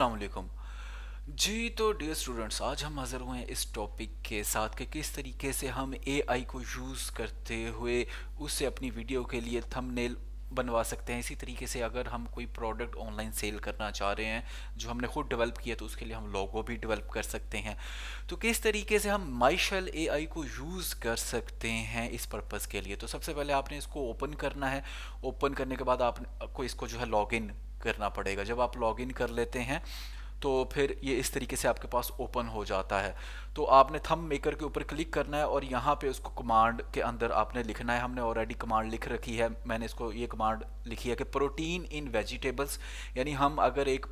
अस्सलामुअलैकुम जी। तो dear students, आज हम हाज़िर हुए हैं इस टॉपिक के साथ कि किस तरीके से हम एआई को यूज़ करते हुए उससे अपनी वीडियो के लिए थंबनेल बनवा सकते हैं। इसी तरीके से अगर हम कोई प्रोडक्ट ऑनलाइन सेल करना चाह रहे हैं जो हमने खुद डेवलप किया, तो उसके लिए हम लोगो भी डेवलप कर सकते हैं। तो किस तरीके से हम माइशल एआई को यूज़ कर सकते हैं इस पर्पज़ के लिए। तो सबसे पहले आपने इसको ओपन करना है। ओपन करने के बाद आपको इसको जो है लॉगिन करना पड़ेगा। जब आप लॉगिन कर लेते हैं तो फिर ये इस तरीके से आपके पास ओपन हो जाता है। तो आपने थंब मेकर के ऊपर क्लिक करना है और यहाँ पे उसको कमांड के अंदर आपने लिखना है। हमने ऑलरेडी कमांड लिख रखी है। मैंने इसको ये कमांड लिखी है कि प्रोटीन इन वेजिटेबल्स, यानी हम अगर एक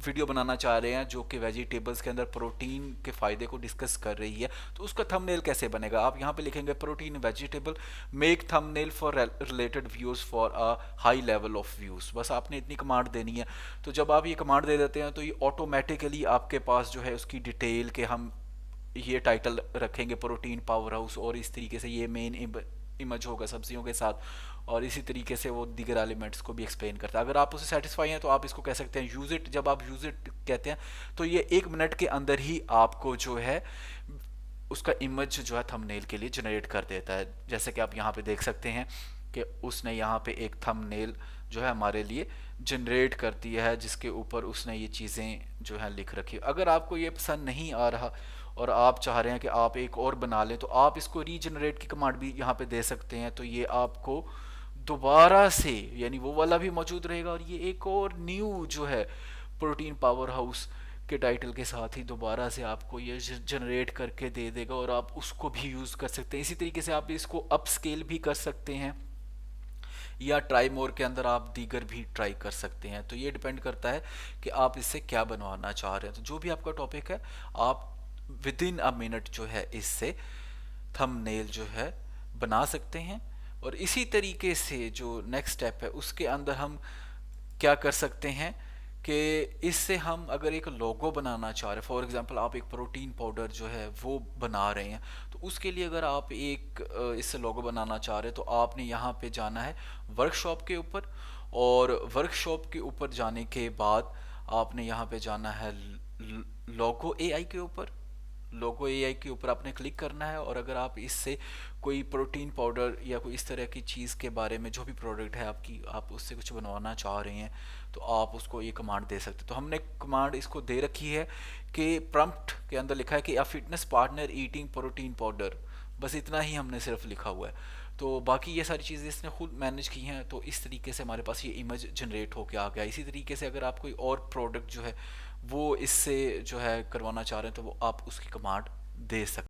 वीडियो बनाना चाह रहे हैं जो कि वेजिटेबल्स के अंदर प्रोटीन के फ़ायदे को डिस्कस कर रही है, तो उसका थंबनेल कैसे बनेगा। आप यहाँ पे लिखेंगे protein vegetable, make thumbnail for related views for a high level of views. बस आपने इतनी कमांड देनी है। तो जब आप ये कमांड दे देते हैं तो ये ऑटोमेटिकली आपके पास जो है उसकी डिटेल के हम ये टाइटल रखेंगे प्रोटीन पावर हाउस, और इस तरीके से ये मेन इमेज होगा सब्जियों के साथ, और इसी तरीके से वो दीगर एलिमेंट्स को भी एक्सप्लेन करता है। अगर आप उससे सेटिस्फाई हैं तो आप इसको कह सकते हैं यूज़ इट। जब आप यूज़ इट कहते हैं तो ये 1 मिनट के अंदर ही आपको जो है उसका इमेज जो है थंबनेल के लिए जनरेट कर देता है। जैसे कि आप यहाँ पे देख सकते हैं कि उसने यहाँ पे एक थंबनेल जो है हमारे लिए जनरेट कर दिया है, जिसके ऊपर उसने ये चीज़ें जो है लिख रखी। अगर आपको ये पसंद नहीं आ रहा और आप चाह रहे हैं कि आप एक और बना लें, तो आप इसको रीजनरेट की कमांड भी यहाँ पे दे सकते हैं। तो ये आपको दोबारा से, यानी वो वाला भी मौजूद रहेगा और ये एक और न्यू जो है प्रोटीन पावर हाउस के टाइटल के साथ ही दोबारा से आपको ये जनरेट करके दे देगा, और आप उसको भी यूज़ कर सकते हैं। इसी तरीके से आप इसको अप स्केल भी कर सकते हैं, या ट्राई मोर के अंदर आप दीगर भी ट्राई कर सकते हैं। तो ये डिपेंड करता है कि आप इससे क्या बनवाना चाह रहे हैं। तो जो भी आपका टॉपिक है, आप विद इन अ मिनट जो है इससे थंबनेल जो है बना सकते हैं। और इसी तरीके से जो नेक्स्ट स्टेप है उसके अंदर हम क्या कर सकते हैं कि इससे हम अगर एक लोगो बनाना चाह रहे हैं, फॉर एग्जांपल आप एक प्रोटीन पाउडर जो है वो बना रहे हैं, तो उसके लिए अगर आप एक इससे लोगो बनाना चाह रहे हैं, तो आपने यहाँ पे जाना है वर्कशॉप के ऊपर, और वर्कशॉप के ऊपर जाने के बाद आपने यहाँ पे जाना है लोगो एआई के ऊपर। लोगो एआई के ऊपर आपने क्लिक करना है, और अगर आप इससे कोई प्रोटीन पाउडर या कोई इस तरह की चीज़ के बारे में, जो भी प्रोडक्ट है आपकी, आप उससे कुछ बनवाना चाह रहे हैं, तो आप उसको ये कमांड दे सकते हैं। तो हमने कमांड इसको दे रखी है कि प्रॉम्प्ट के अंदर लिखा है कि a fitness partner eating protein powder. बस इतना ही हमने सिर्फ लिखा हुआ है। तो बाकी ये सारी चीज़ें इसने खुद मैनेज की हैं। तो इस तरीके से हमारे पास ये इमेज जनरेट होके आ गया। इसी तरीके से अगर आप कोई और प्रोडक्ट जो है वो इससे जो है करवाना चाह रहे हैं, तो वो आप उसकी कमांड दे सकते हैं।